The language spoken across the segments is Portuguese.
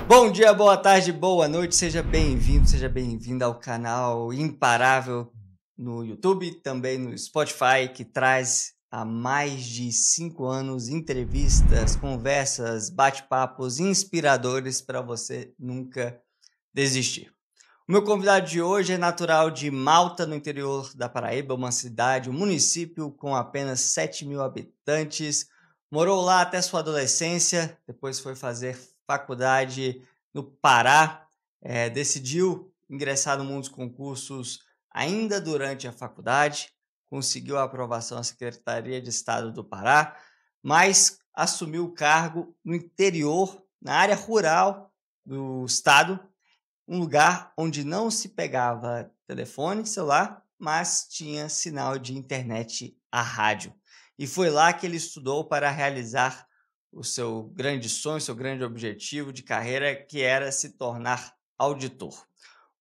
Bom dia, boa tarde, boa noite, seja bem-vindo, seja bem-vinda ao canal Imparável no YouTube, também no Spotify, que traz há mais de 5 anos entrevistas, conversas, bate-papos inspiradores para você nunca desistir. O meu convidado de hoje é natural de Malta, no interior da Paraíba, uma cidade, um município com apenas 7.000 habitantes. Morou lá até sua adolescência, depois foi fazer faculdade no Pará, decidiu ingressar no mundo dos concursos ainda durante a faculdade, conseguiu a aprovação na Secretaria de Estado do Pará, mas assumiu o cargo no interior, na área rural do estado, um lugar onde não se pegava telefone celular, mas tinha sinal de internet a rádio. E foi lá que ele estudou para realizar o seu grande sonho, seu grande objetivo de carreira, que era se tornar auditor.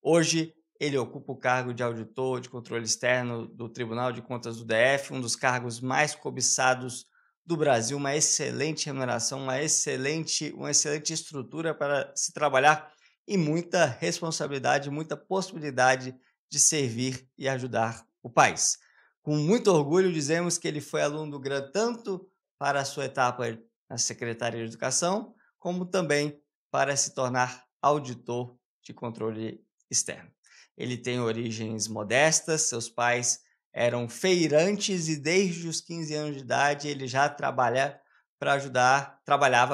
Hoje, ele ocupa o cargo de auditor de controle externo do Tribunal de Contas do DF, um dos cargos mais cobiçados do Brasil, uma excelente remuneração, uma excelente estrutura para se trabalhar e muita responsabilidade, muita possibilidade de servir e ajudar o país. Com muito orgulho, dizemos que ele foi aluno do GRAN tanto para a sua etapa na Secretaria de Educação, como também para se tornar auditor de controle externo. Ele tem origens modestas, seus pais eram feirantes e desde os 15 anos de idade ele já trabalhava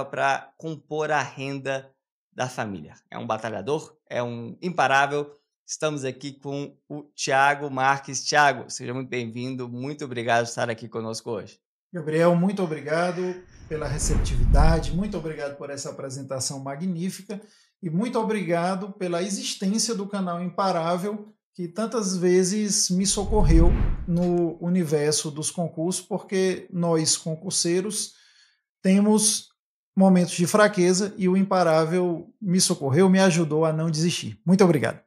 para compor a renda da família. É um batalhador, é um imparável. Estamos aqui com o Thiago Marques. Thiago, seja muito bem-vindo, muito obrigado por estar aqui conosco hoje. Gabriel, muito obrigado pela receptividade, muito obrigado por essa apresentação magnífica e muito obrigado pela existência do canal Imparável, que tantas vezes me socorreu no universo dos concursos, porque nós, concurseiros, temos momentos de fraqueza e o Imparável me socorreu, me ajudou a não desistir. Muito obrigado.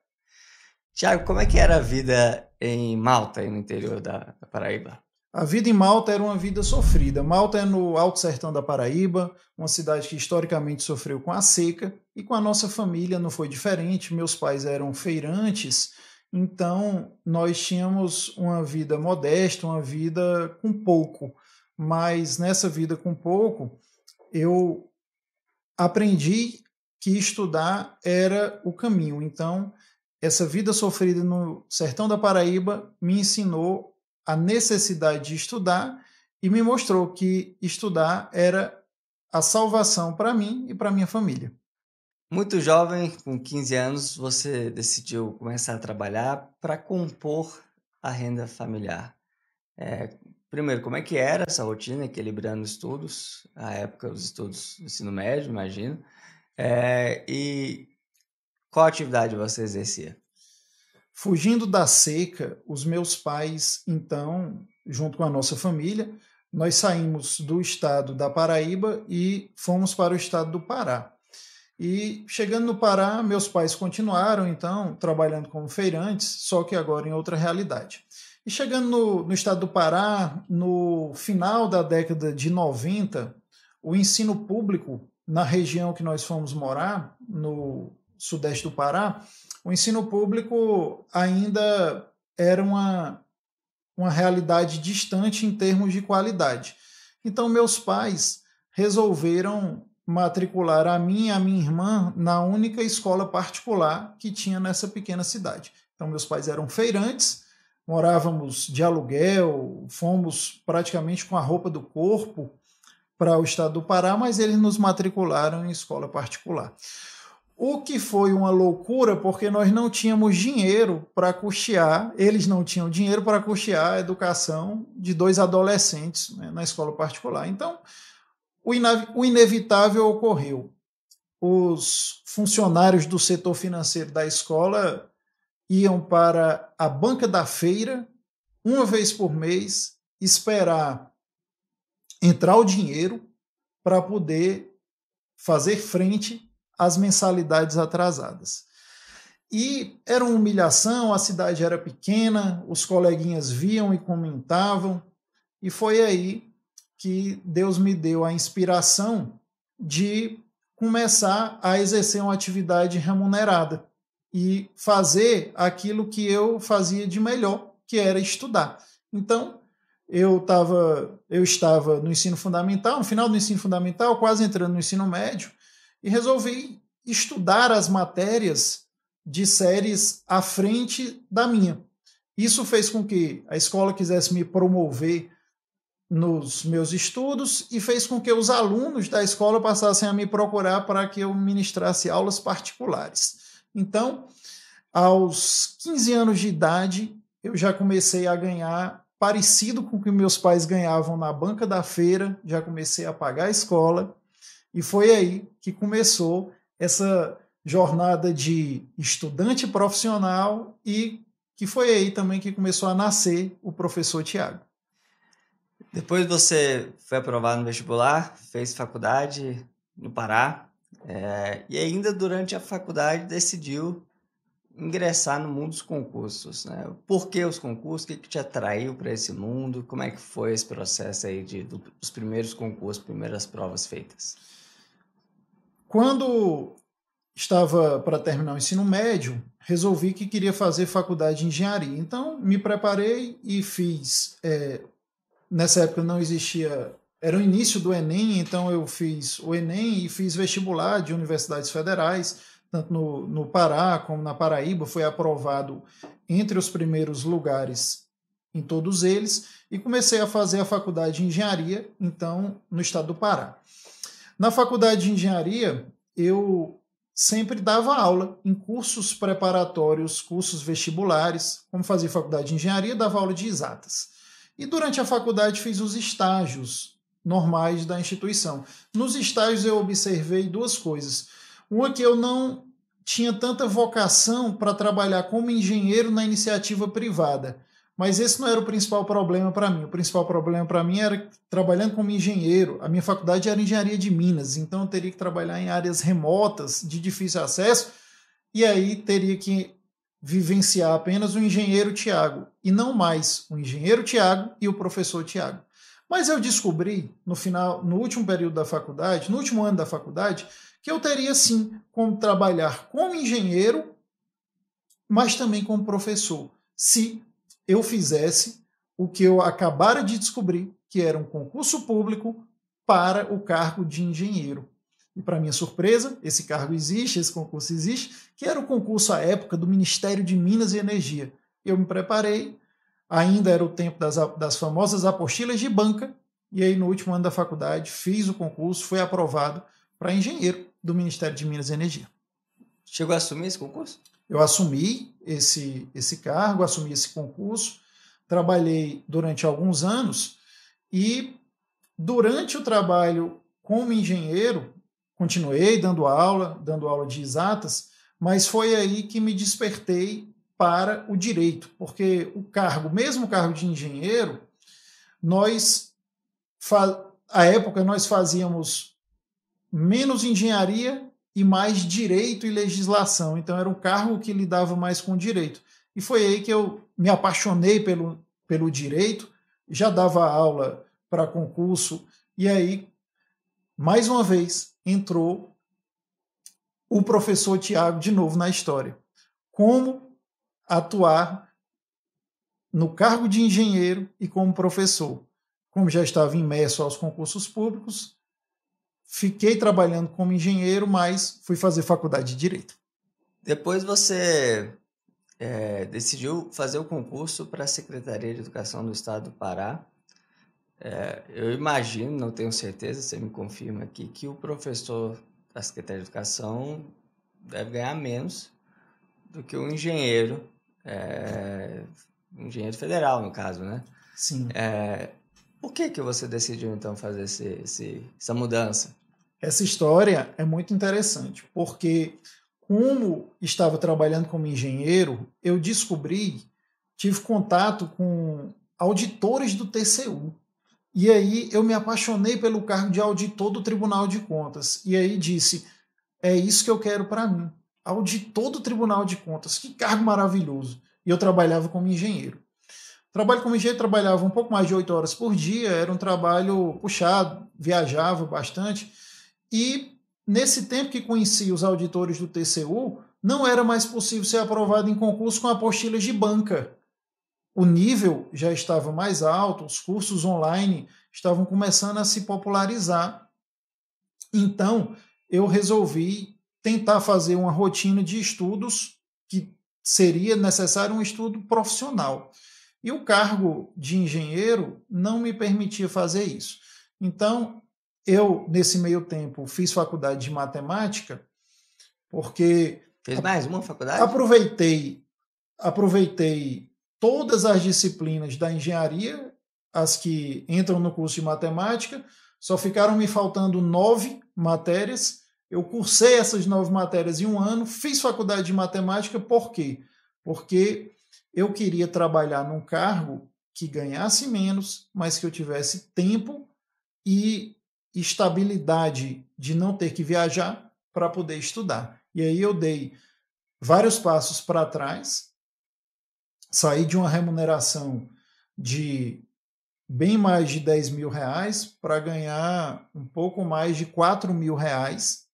Thiago, como é que era a vida em Malta, aí no interior da Paraíba? A vida em Malta era uma vida sofrida. Malta é no Alto Sertão da Paraíba, uma cidade que historicamente sofreu com a seca, e com a nossa família não foi diferente. Meus pais eram feirantes, então nós tínhamos uma vida modesta, uma vida com pouco. Mas nessa vida com pouco, eu aprendi que estudar era o caminho. Então, essa vida sofrida no sertão da Paraíba me ensinou a necessidade de estudar e me mostrou que estudar era a salvação para mim e para minha família. Muito jovem, com 15 anos, você decidiu começar a trabalhar para compor a renda familiar. Primeiro, como é que era essa rotina, equilibrando estudos, à época os estudos do ensino médio, imagino, e qual atividade você exercia? Fugindo da seca, os meus pais, então, junto com a nossa família, nós saímos do estado da Paraíba e fomos para o estado do Pará. E chegando no Pará, meus pais continuaram, então, trabalhando como feirantes, só que agora em outra realidade. E chegando no estado do Pará, no final da década de 90, o ensino público na região que nós fomos morar, no sudeste do Pará, o ensino público ainda era uma realidade distante em termos de qualidade. Então, meus pais resolveram matricular a mim e a minha irmã na única escola particular que tinha nessa pequena cidade. Então, meus pais eram feirantes, morávamos de aluguel, fomos praticamente com a roupa do corpo para o estado do Pará, mas eles nos matricularam em escola particular. O que foi uma loucura, porque nós não tínhamos dinheiro para custear, eles não tinham dinheiro para custear a educação de 2 adolescentes, né, na escola particular. Então, o inevitável ocorreu. Os funcionários do setor financeiro da escola iam para a banca da feira, uma vez por mês, esperar entrar o dinheiro para poder fazer frente às mensalidades atrasadas. E era uma humilhação, a cidade era pequena, os coleguinhas viam e comentavam, e foi aí que Deus me deu a inspiração de começar a exercer uma atividade remunerada e fazer aquilo que eu fazia de melhor, que era estudar. Então, eu estava no ensino fundamental, no final do ensino fundamental, quase entrando no ensino médio, e resolvi estudar as matérias de séries à frente da minha. Isso fez com que a escola quisesse me promover nos meus estudos e fez com que os alunos da escola passassem a me procurar para que eu ministrasse aulas particulares. Então, aos 15 anos de idade, eu já comecei a ganhar parecido com o que meus pais ganhavam na banca da feira, já comecei a pagar a escola, e foi aí que começou essa jornada de estudante profissional e que foi aí também que começou a nascer o professor Tiago. Depois você foi aprovado no vestibular, fez faculdade no Pará, e ainda durante a faculdade decidiu ingressar no mundo dos concursos, né? Por que os concursos? O que te atraiu para esse mundo? Como é que foi esse processo aí dos primeiros concursos, primeiras provas feitas? Quando estava para terminar o ensino médio, resolvi que queria fazer faculdade de engenharia. Então, me preparei e fiz. Nessa época não existia. Era o início do Enem, então eu fiz o Enem e fiz vestibular de universidades federais, tanto no Pará como na Paraíba. Foi aprovado entre os primeiros lugares em todos eles e comecei a fazer a faculdade de engenharia, então, no estado do Pará. Na faculdade de engenharia, eu sempre dava aula em cursos preparatórios, cursos vestibulares. Como fazia faculdade de engenharia, dava aula de exatas. E durante a faculdade fiz os estágios normais da instituição. Nos estágios eu observei duas coisas. Uma, que eu não tinha tanta vocação para trabalhar como engenheiro na iniciativa privada. Mas esse não era o principal problema para mim. O principal problema para mim era trabalhando como engenheiro. A minha faculdade era engenharia de Minas, então eu teria que trabalhar em áreas remotas, de difícil acesso, e aí teria que vivenciar apenas o engenheiro Tiago, e não mais o engenheiro Tiago e o professor Tiago. Mas eu descobri, no último período da faculdade, no último ano da faculdade, que eu teria sim como trabalhar como engenheiro, mas também como professor, se eu fizesse o que eu acabara de descobrir, que era um concurso público para o cargo de engenheiro. E para minha surpresa, esse cargo existe, esse concurso existe, que era o concurso à época do Ministério de Minas e Energia. Eu me preparei, ainda era o tempo das famosas apostilas de banca, e aí no último ano da faculdade fiz o concurso, fui aprovado para engenheiro do Ministério de Minas e Energia. Chegou a assumir esse concurso? Eu assumi esse cargo, assumi esse concurso, trabalhei durante alguns anos e durante o trabalho como engenheiro, continuei dando aula de exatas, mas foi aí que me despertei para o direito, porque mesmo o cargo de engenheiro, à época nós fazíamos menos engenharia e mais direito e legislação. Então era um cargo que lidava mais com direito. E foi aí que eu me apaixonei pelo direito, já dava aula para concurso, e aí, mais uma vez, entrou o professor Tiago de novo na história. Como atuar no cargo de engenheiro e como professor. Como já estava imerso aos concursos públicos, fiquei trabalhando como engenheiro, mas fui fazer faculdade de Direito. Depois você decidiu fazer o concurso para a Secretaria de Educação do Estado do Pará. Eu imagino, não tenho certeza, você me confirma aqui, que o professor da Secretaria de Educação deve ganhar menos do que um engenheiro federal, no caso, né? Sim. Por que você decidiu, então, fazer essa mudança? Essa história é muito interessante, porque como estava trabalhando como engenheiro, eu tive contato com auditores do TCU. E aí eu me apaixonei pelo cargo de auditor do Tribunal de Contas. E aí disse, é isso que eu quero para mim. Auditor do Tribunal de Contas, que cargo maravilhoso. E eu trabalhava como engenheiro. Trabalho como engenheiro, trabalhava um pouco mais de 8 horas por dia, era um trabalho puxado, viajava bastante. E nesse tempo que conheci os auditores do TCU, não era mais possível ser aprovado em concurso com apostilas de banca. O nível já estava mais alto, os cursos online estavam começando a se popularizar. Então, eu resolvi tentar fazer uma rotina de estudos que seria necessário um estudo profissional. E o cargo de engenheiro não me permitia fazer isso. Então, eu, nesse meio tempo, fiz faculdade de matemática, porque Fez mais uma faculdade? aproveitei todas as disciplinas da engenharia, as que entram no curso de matemática, só ficaram me faltando 9 matérias. Eu cursei essas 9 matérias em um ano, fiz faculdade de matemática, por quê? Porque eu queria trabalhar num cargo que ganhasse menos, mas que eu tivesse tempo e estabilidade de não ter que viajar para poder estudar. E aí eu dei vários passos para trás, saí de uma remuneração de bem mais de 10 mil reais para ganhar um pouco mais de 4 mil reais,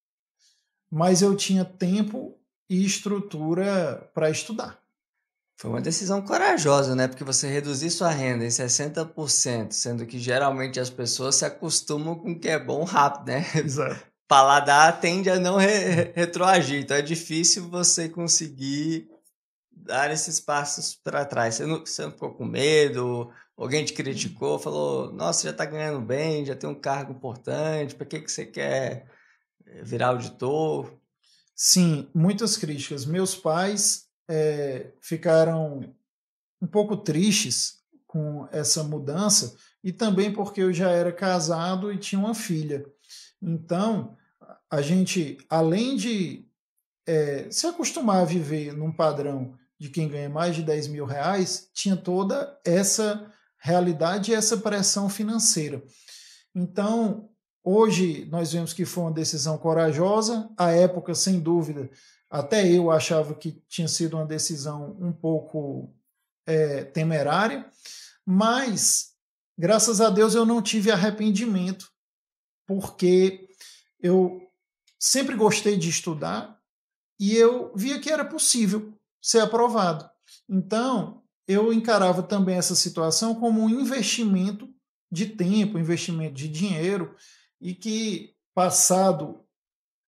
mas eu tinha tempo e estrutura para estudar. Foi uma decisão corajosa, né? Porque você reduzir sua renda em 60%, sendo que geralmente as pessoas se acostumam com o que é bom rápido, né? Exato. Paladar tende a não retroagir, então é difícil você conseguir dar esses passos para trás. Você não ficou com medo? Alguém te criticou, falou, nossa, já está ganhando bem, já tem um cargo importante, para que você quer virar auditor? Sim, muitas críticas. Meus pais ficaram um pouco tristes com essa mudança e também porque eu já era casado e tinha uma filha. Então, a gente, além de se acostumar a viver num padrão de quem ganha mais de 10 mil reais, tinha toda essa realidade e essa pressão financeira. Então, hoje nós vemos que foi uma decisão corajosa. À época, sem dúvida, até eu achava que tinha sido uma decisão um pouco temerária, mas, graças a Deus, eu não tive arrependimento, porque eu sempre gostei de estudar e eu via que era possível ser aprovado. Então, eu encarava também essa situação como um investimento de tempo, investimento de dinheiro, e que, passado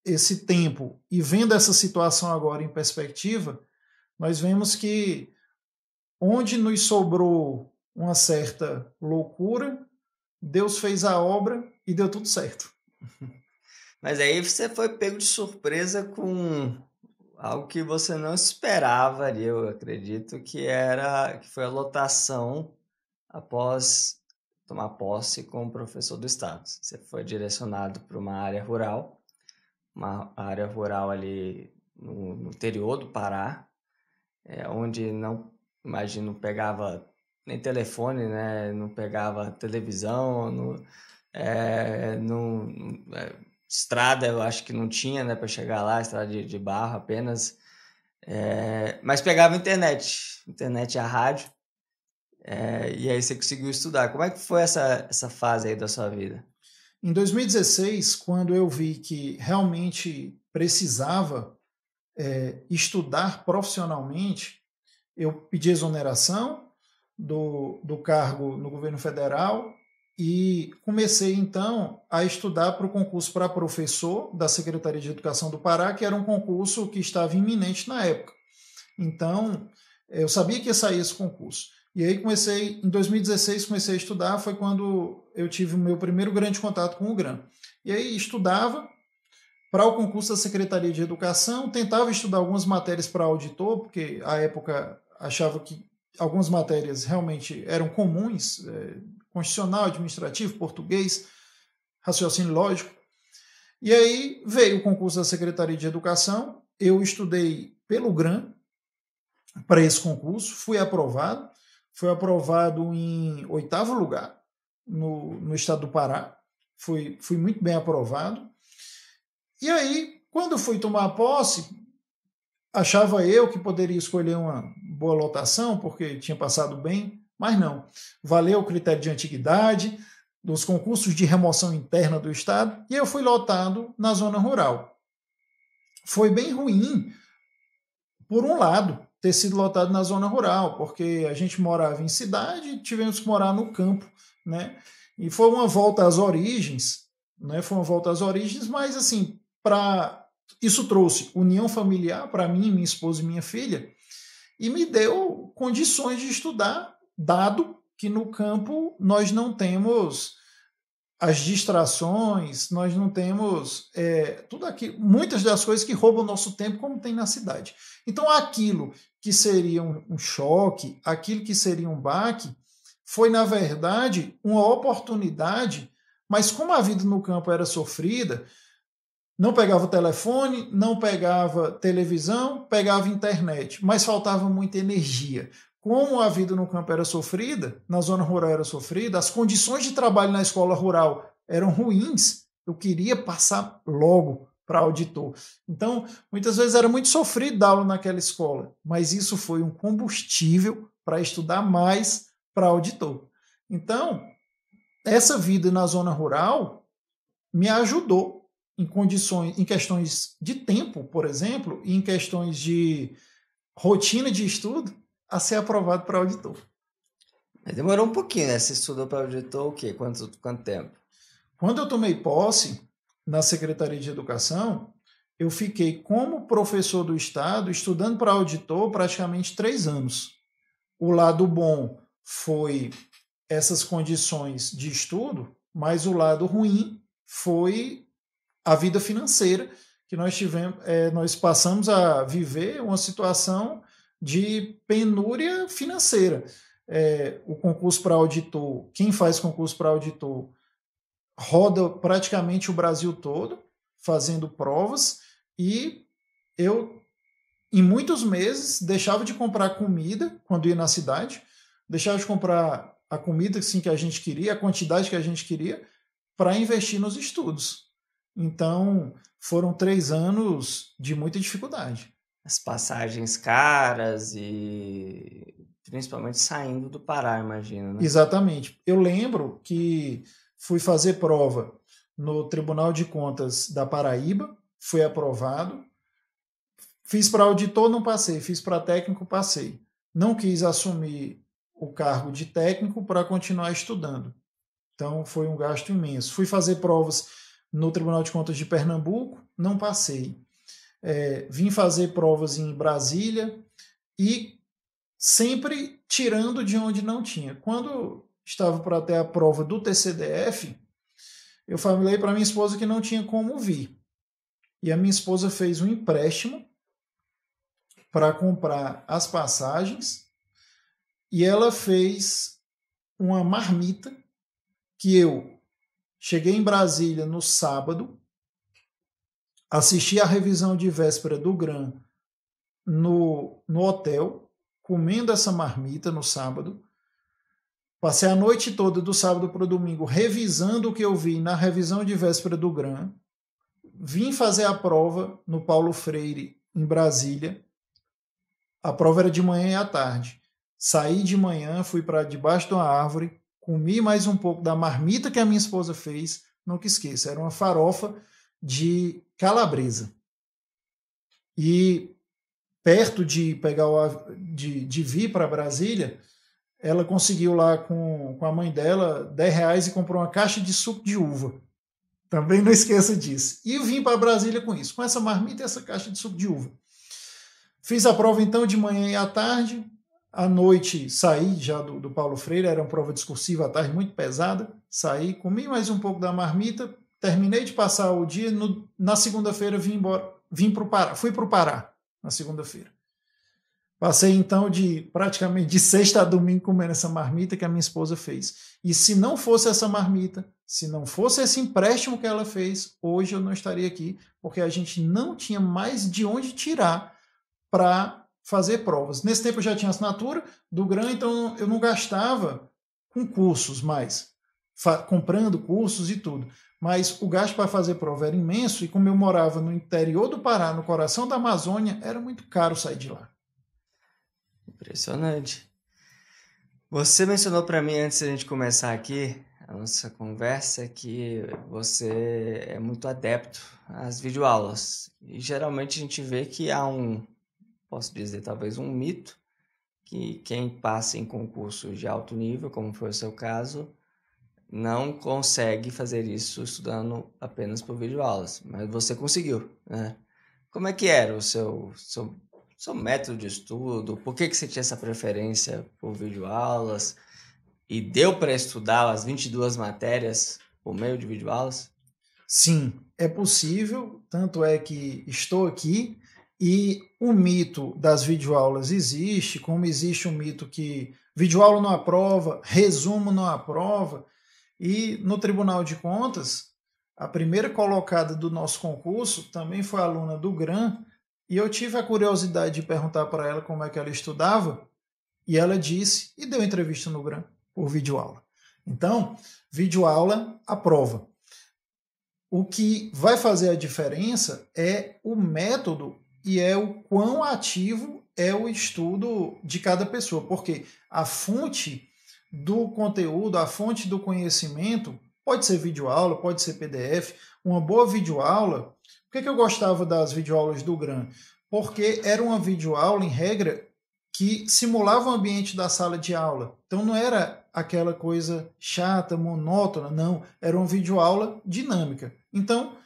esse tempo e vendo essa situação agora em perspectiva, nós vemos que onde nos sobrou uma certa loucura, Deus fez a obra e deu tudo certo. Mas aí você foi pego de surpresa com algo que você não esperava ali, eu acredito que foi a lotação após tomar posse como professor do estado. Você foi direcionado para uma área rural ali no interior do Pará, onde não, imagino, pegava nem telefone, né? Não pegava televisão, estrada eu acho que não tinha, né, para chegar lá, estrada de barro apenas, mas pegava internet e a rádio, e aí você conseguiu estudar. Como é que foi essa fase aí da sua vida? Em 2016, quando eu vi que realmente precisava estudar profissionalmente, eu pedi exoneração do cargo no governo federal e comecei então a estudar para o concurso para professor da Secretaria de Educação do Pará, que era um concurso que estava iminente na época. Então, eu sabia que ia sair esse concurso. E aí em 2016 comecei a estudar, foi quando eu tive o meu primeiro grande contato com o GRAM. E aí estudava para o concurso da Secretaria de Educação, tentava estudar algumas matérias para auditor, porque à época achava que algumas matérias realmente eram comuns, constitucional, administrativo, português, raciocínio lógico. E aí veio o concurso da Secretaria de Educação, eu estudei pelo GRAM para esse concurso, fui aprovado em 8º lugar no estado do Pará, fui muito bem aprovado. E aí, quando fui tomar posse, achava eu que poderia escolher uma boa lotação, porque tinha passado bem, mas não. Valeu o critério de antiguidade, dos concursos de remoção interna do estado, e eu fui lotado na zona rural. Foi bem ruim, por um lado, ter sido lotado na zona rural, porque a gente morava em cidade e tivemos que morar no campo, né? E foi uma volta às origens, né? Foi uma volta às origens, mas assim, isso trouxe união familiar para mim, minha esposa e minha filha, e me deu condições de estudar, dado que no campo nós não temos as distrações, nós não temos tudo aquilo, muitas das coisas que roubam o nosso tempo, como tem na cidade. Então, aquilo que seria um choque, aquilo que seria um baque, foi, na verdade, uma oportunidade, mas como a vida no campo era sofrida, não pegava telefone, não pegava televisão, pegava internet, mas faltava muita energia. Como a vida no campo era sofrida, na zona rural era sofrida, as condições de trabalho na escola rural eram ruins, eu queria passar logo para auditor. Então, muitas vezes era muito sofrido dar aula naquela escola, mas isso foi um combustível para estudar mais para auditor. Então, essa vida na zona rural me ajudou em questões de tempo, por exemplo, e em questões de rotina de estudo, a ser aprovado para auditor. Mas demorou um pouquinho, né? Você estudou para auditor o quê? Quanto tempo? Quando eu tomei posse na Secretaria de Educação, eu fiquei como professor do Estado, estudando para auditor praticamente 3 anos. O lado bom foi essas condições de estudo, mas o lado ruim foi a vida financeira, que nós tivemos, nós passamos a viver uma situação de penúria financeira. O concurso para auditor, quem faz concurso para auditor, roda praticamente o Brasil todo, fazendo provas, e eu, em muitos meses, deixava de comprar comida quando ia na cidade, deixava de comprar a comida assim, que a gente queria, a quantidade que a gente queria, para investir nos estudos. Então, foram 3 anos de muita dificuldade. As passagens caras e principalmente saindo do Pará, imagino, né? Exatamente. Eu lembro que fui fazer prova no Tribunal de Contas da Paraíba, fui aprovado. Fiz para auditor, não passei. Fiz para técnico, passei. Não quis assumir o cargo de técnico para continuar estudando. Então, foi um gasto imenso. Fui fazer provas no Tribunal de Contas de Pernambuco, não passei. Vim fazer provas em Brasília e sempre tirando de onde não tinha. Quando estava para ter a prova do TCDF, eu falei para minha esposa que não tinha como vir. E a minha esposa fez um empréstimo para comprar as passagens e ela fez uma marmita que eu cheguei em Brasília no sábado, assisti a revisão de véspera do GRAM no hotel, comendo essa marmita no sábado. Passei a noite toda, do sábado para o domingo, revisando o que eu vi na revisão de véspera do GRAM. Vim fazer a prova no Paulo Freire, em Brasília. A prova era de manhã e à tarde. Saí de manhã, fui para debaixo de uma árvore, comi mais um pouco da marmita que a minha esposa fez. Nunca esqueço, era uma farofa de calabresa. E perto de pegar de vir para Brasília, ela conseguiu lá com a mãe dela R$10 e comprou uma caixa de suco de uva. Também não esqueça disso. E eu vim para Brasília com isso, com essa marmita e essa caixa de suco de uva. Fiz a prova então de manhã e à tarde. À noite saí já do Paulo Freire, era uma prova discursiva à tarde muito pesada. Saí, comi mais um pouco da marmita, terminei de passar o dia. Na segunda-feira vim embora, fui para o Pará na segunda-feira. Passei então praticamente de sexta a domingo comendo essa marmita que a minha esposa fez. E se não fosse essa marmita, se não fosse esse empréstimo que ela fez, hoje eu não estaria aqui, porque a gente não tinha mais de onde tirar para fazer provas. Nesse tempo eu já tinha assinatura do GRAM, então eu não gastava com cursos mais, comprando cursos e tudo. Mas o gasto para fazer prova era imenso, e como eu morava no interior do Pará, no coração da Amazônia, era muito caro sair de lá. Impressionante. Você mencionou para mim, antes da gente começar aqui, a nossa conversa é que você é muito adepto às videoaulas. E geralmente a gente vê que há posso dizer, talvez um mito, que quem passa em concursos de alto nível, como foi o seu caso, não consegue fazer isso estudando apenas por videoaulas. Mas você conseguiu, né? Como é que era o seu método de estudo? Por que você tinha essa preferência por videoaulas? E deu para estudar as 22 matérias por meio de videoaulas? Sim, é possível, tanto é que estou aqui e o mito das videoaulas existe, como existe o mito que videoaula não aprova, resumo não aprova, e no Tribunal de Contas, a primeira colocada do nosso concurso também foi aluna do GRAM, e eu tive a curiosidade de perguntar para ela como é que ela estudava, e ela disse, e deu entrevista no GRAM, por videoaula. Então, videoaula aprova. O que vai fazer a diferença é o método e é o quão ativo é o estudo de cada pessoa, porque a fonte do conteúdo, a fonte do conhecimento, pode ser videoaula, pode ser PDF, uma boa videoaula. Por que eu gostava das videoaulas do GRAM? Porque era uma videoaula, em regra, que simulava o ambiente da sala de aula. Então não era aquela coisa chata, monótona, não. Era uma videoaula dinâmica. Então,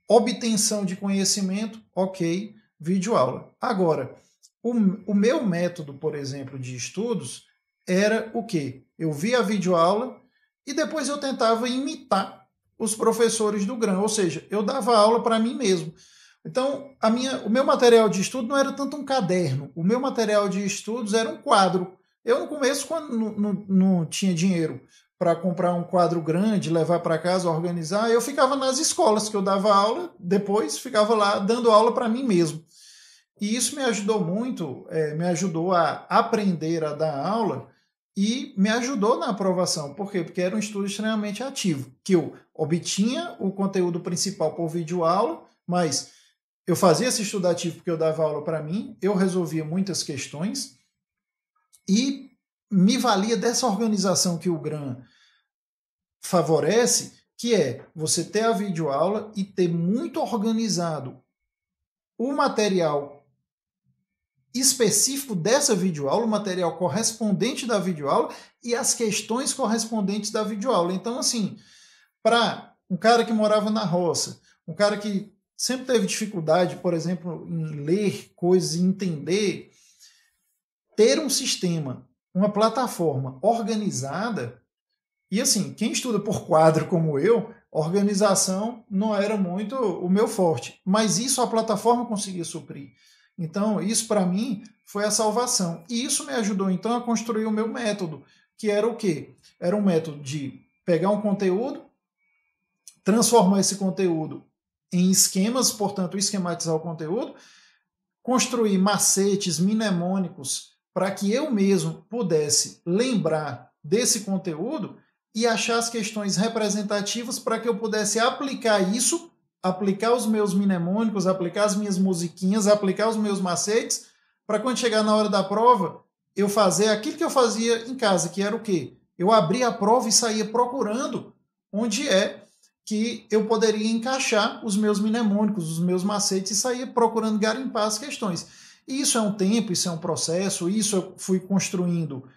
obtenção de conhecimento, ok, videoaula. Agora, o meu método, por exemplo, de estudos era o quê? Eu via a videoaula e depois eu tentava imitar os professores do GRAM, ou seja, eu dava aula para mim mesmo. Então, o meu material de estudo não era tanto um caderno, o meu material de estudos era um quadro. Eu, no começo, quando não tinha dinheiro para comprar um quadro grande, levar para casa, organizar, eu ficava nas escolas que eu dava aula, depois ficava lá dando aula para mim mesmo. E isso me ajudou muito, me ajudou a aprender a dar aula e me ajudou na aprovação. Por quê? Porque era um estudo extremamente ativo, que eu obtinha o conteúdo principal por videoaula, mas eu fazia esse estudo ativo porque eu dava aula para mim, eu resolvia muitas questões e me valia dessa organização que o GRAM favorece, que é você ter a videoaula e ter muito organizado o material específico dessa videoaula, o material correspondente da videoaula e as questões correspondentes da videoaula. Então, assim, para um cara que morava na roça, um cara que sempre teve dificuldade, por exemplo, em ler coisas e entender, ter um sistema, uma plataforma organizada, e assim, quem estuda por quadro como eu, organização não era muito o meu forte, mas isso a plataforma conseguia suprir. Então, isso para mim foi a salvação. E isso me ajudou então a construir o meu método, que era o quê? Era um método de pegar um conteúdo, transformar esse conteúdo em esquemas, portanto, esquematizar o conteúdo, construir macetes mnemônicos para que eu mesmo pudesse lembrar desse conteúdo e achar as questões representativas para que eu pudesse aplicar isso, aplicar os meus mnemônicos, aplicar as minhas musiquinhas, aplicar os meus macetes, para quando chegar na hora da prova, eu fazer aquilo que eu fazia em casa, que era o quê? Eu abria a prova e saía procurando onde é que eu poderia encaixar os meus mnemônicos, os meus macetes, e saía procurando garimpar as questões. E isso é um tempo, isso é um processo, isso eu fui construindo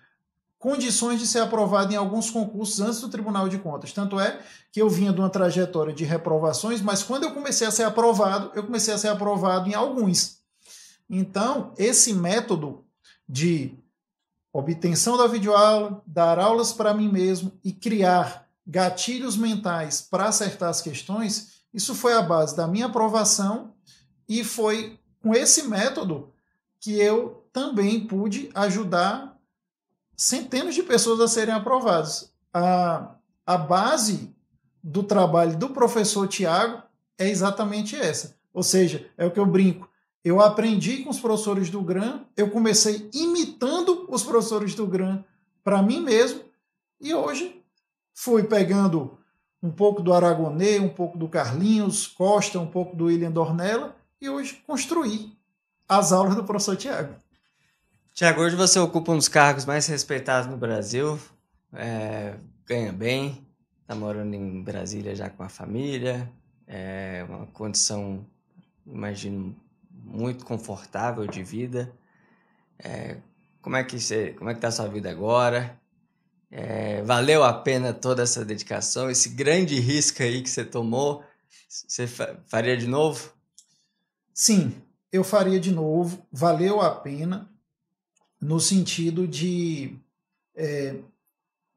condições de ser aprovado em alguns concursos antes do Tribunal de Contas. Tanto é que eu vinha de uma trajetória de reprovações, mas quando eu comecei a ser aprovado, eu comecei a ser aprovado em alguns. Então, esse método de obtenção da videoaula, dar aulas para mim mesmo e criar gatilhos mentais para acertar as questões, isso foi a base da minha aprovação e foi com esse método que eu também pude ajudar centenas de pessoas a serem aprovadas. A base do trabalho do professor Tiago é exatamente essa. Ou seja, é o que eu brinco. Eu aprendi com os professores do GRAM, eu comecei imitando os professores do GRAM para mim mesmo, e hoje fui pegando um pouco do Aragonê, um pouco do Carlinhos Costa, um pouco do William Dornella, e hoje construí as aulas do professor Tiago. Tiago, hoje você ocupa um dos cargos mais respeitados no Brasil, ganha bem, está morando em Brasília já com a família, é uma condição, imagino, muito confortável de vida. Como é que está a sua vida agora? Valeu a pena toda essa dedicação, esse grande risco aí que você tomou? Você faria de novo? Sim, eu faria de novo. Valeu a pena no sentido de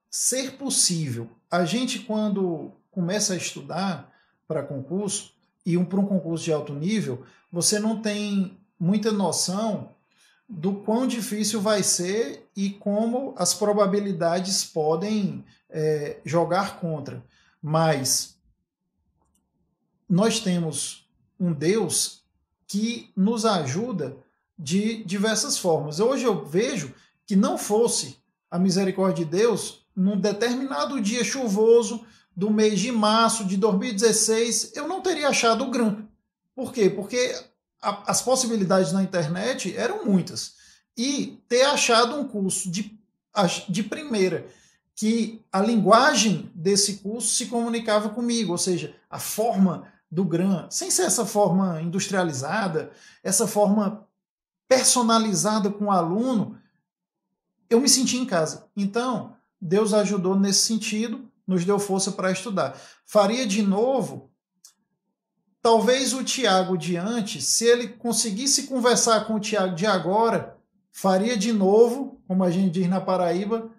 ser possível. A gente, quando começa a estudar para concurso, e para um concurso de alto nível, você não tem muita noção do quão difícil vai ser e como as probabilidades podem jogar contra. Mas nós temos um Deus que nos ajuda de diversas formas. Hoje eu vejo que não fosse a misericórdia de Deus, num determinado dia chuvoso do mês de março de 2016, eu não teria achado o GRAM. Por quê? Porque as possibilidades na internet eram muitas. E ter achado um curso de primeira, que a linguagem desse curso se comunicava comigo, ou seja, a forma do GRAM, sem ser essa forma industrializada, essa forma personalizada com o aluno, eu me senti em casa. Então, Deus ajudou nesse sentido, nos deu força para estudar. Faria de novo, talvez o Tiago de antes, se ele conseguisse conversar com o Tiago de agora, faria de novo, como a gente diz na Paraíba,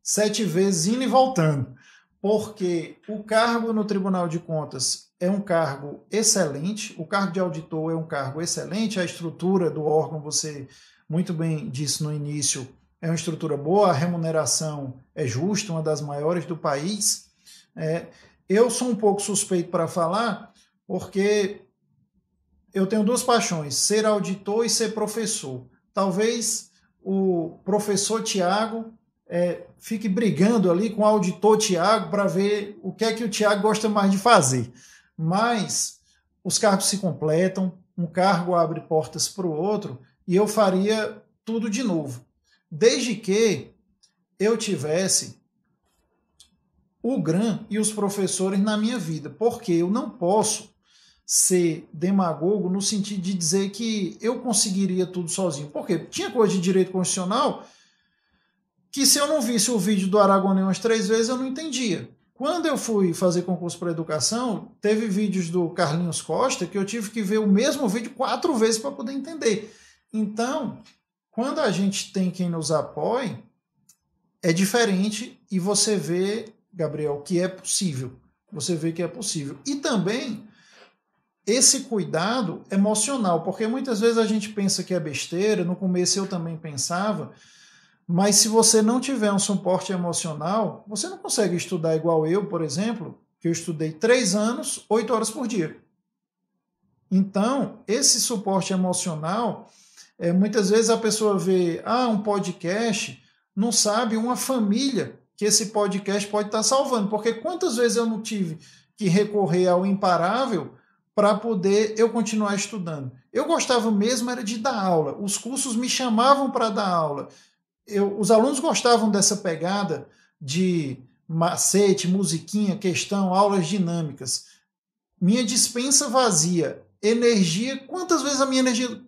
7 vezes indo e voltando. Porque o cargo no Tribunal de Contas é um cargo excelente, o cargo de auditor é um cargo excelente, a estrutura do órgão, você muito bem disse no início, é uma estrutura boa, a remuneração é justa, uma das maiores do país. Eu sou um pouco suspeito para falar, porque eu tenho 2 paixões, ser auditor e ser professor. Talvez o professor Tiago fique brigando ali com o auditor Tiago para ver o que o Tiago gosta mais de fazer. Mas os cargos se completam, um cargo abre portas para o outro, e eu faria tudo de novo. Desde que eu tivesse o GRAM e os professores na minha vida, porque eu não posso ser demagogo no sentido de dizer que eu conseguiria tudo sozinho. Porque tinha coisa de direito constitucional que se eu não visse o vídeo do Aragonês umas 3 vezes, eu não entendia. Quando eu fui fazer concurso para educação, teve vídeos do Carlinhos Costa que eu tive que ver o mesmo vídeo 4 vezes para poder entender. Então, quando a gente tem quem nos apoie, é diferente e você vê, Gabriel, que é possível. Você vê que é possível. E também esse cuidado emocional, porque muitas vezes a gente pensa que é besteira, no começo eu também pensava, mas se você não tiver um suporte emocional, você não consegue estudar igual eu, por exemplo, que eu estudei 3 anos, 8 horas por dia. Então, esse suporte emocional, muitas vezes a pessoa vê um podcast, não sabe uma família que esse podcast pode estar salvando, porque quantas vezes eu não tive que recorrer ao imparável para poder eu continuar estudando. Eu gostava mesmo era de dar aula, os cursos me chamavam para dar aula. Os alunos gostavam dessa pegada de macete, musiquinha, questão, aulas dinâmicas. Minha dispensa vazia, energia, quantas vezes a minha energia,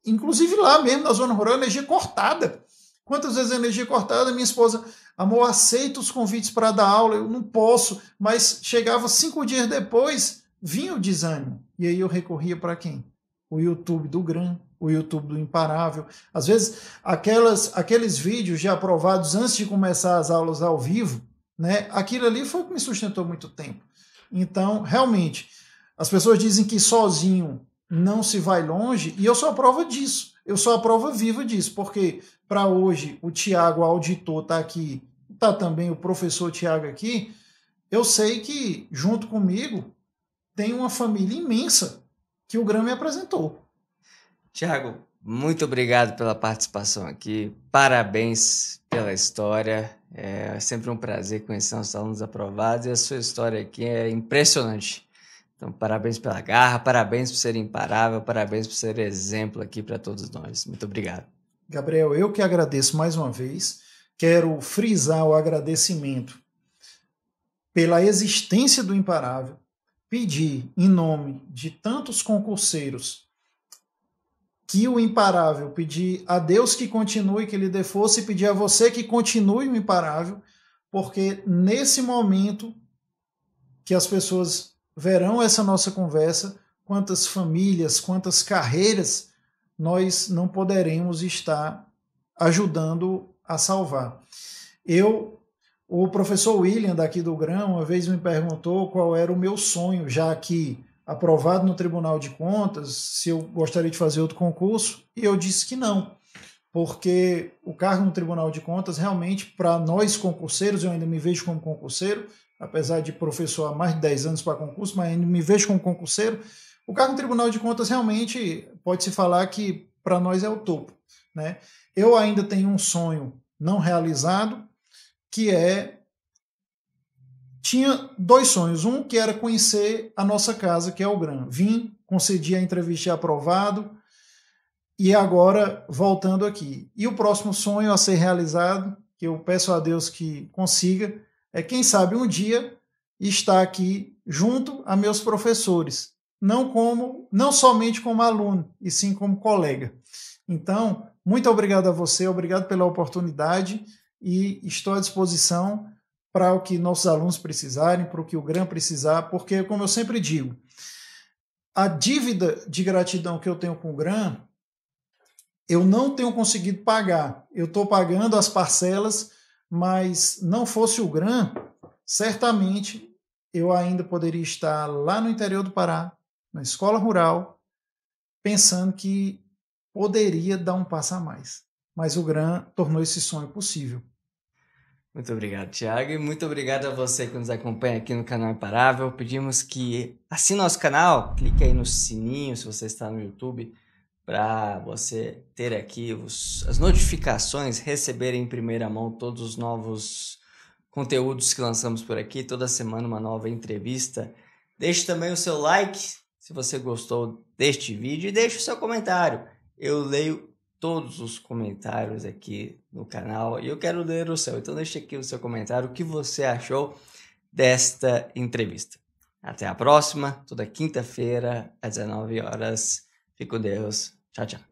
inclusive lá mesmo na zona rural, energia cortada. Quantas vezes a energia cortada, minha esposa, amor, aceita os convites para dar aula, eu não posso, mas chegava 5 dias depois, vinha o desânimo. E aí eu recorria para quem? O YouTube do GRAM, o YouTube do Imparável. Às vezes, aqueles vídeos já aprovados antes de começar as aulas ao vivo, né? Aquilo ali foi o que me sustentou muito tempo. Então, realmente, as pessoas dizem que sozinho não se vai longe, e eu sou a prova disso. Eu sou a prova viva disso, porque para hoje o Tiago, auditor, está aqui, está também o professor Tiago aqui, eu sei que, junto comigo, tem uma família imensa que o GRAM me apresentou. Tiago, muito obrigado pela participação aqui, parabéns pela história, é sempre um prazer conhecer nossos alunos aprovados e a sua história aqui é impressionante. Então, parabéns pela garra, parabéns por ser imparável, parabéns por ser exemplo aqui para todos nós. Muito obrigado. Gabriel, eu que agradeço mais uma vez, quero frisar o agradecimento pela existência do Imparável, pedir em nome de tantos concurseiros que o Imparável, pedir a Deus que continue, que lhe dê força, e pedir a você que continue o Imparável, porque nesse momento que as pessoas verão essa nossa conversa, quantas famílias, quantas carreiras nós não poderemos estar ajudando a salvar. O professor William, daqui do GRAM, uma vez me perguntou qual era o meu sonho, já que aprovado no Tribunal de Contas, se eu gostaria de fazer outro concurso, e eu disse que não, porque o cargo no Tribunal de Contas, realmente, para nós concurseiros, eu ainda me vejo como concurseiro, apesar de professor há mais de 10 anos para concurso, mas ainda me vejo como concurseiro, o cargo no Tribunal de Contas realmente pode-se falar que para nós é o topo, né? Eu ainda tenho um sonho não realizado, que tinha 2 sonhos. Um que era conhecer a nossa casa, que é o GRAM. Vim, concedi a entrevista e aprovado, e agora voltando aqui. E o próximo sonho a ser realizado, que eu peço a Deus que consiga, é quem sabe um dia estar aqui junto a meus professores, não somente como aluno, e sim como colega. Então, muito obrigado a você, obrigado pela oportunidade, e estou à disposição para o que nossos alunos precisarem, para o que o GRAM precisar, porque, como eu sempre digo, a dívida de gratidão que eu tenho com o GRAM, eu não tenho conseguido pagar. Eu estou pagando as parcelas, mas não fosse o GRAM, certamente eu ainda poderia estar lá no interior do Pará, na escola rural, pensando que poderia dar um passo a mais. Mas o GRAM tornou esse sonho possível. Muito obrigado, Thiago, e muito obrigado a você que nos acompanha aqui no canal Imparável. Pedimos que assine nosso canal, clique aí no sininho se você está no YouTube, para você ter aqui as notificações, receber em primeira mão todos os novos conteúdos que lançamos por aqui, toda semana uma nova entrevista. Deixe também o seu like se você gostou deste vídeo e deixe o seu comentário. Eu leio todos os comentários aqui no canal e eu quero ler o seu. Então deixe aqui o seu comentário, o que você achou desta entrevista. Até a próxima, toda quinta-feira às 19 horas. Fique com Deus. Tchau, tchau.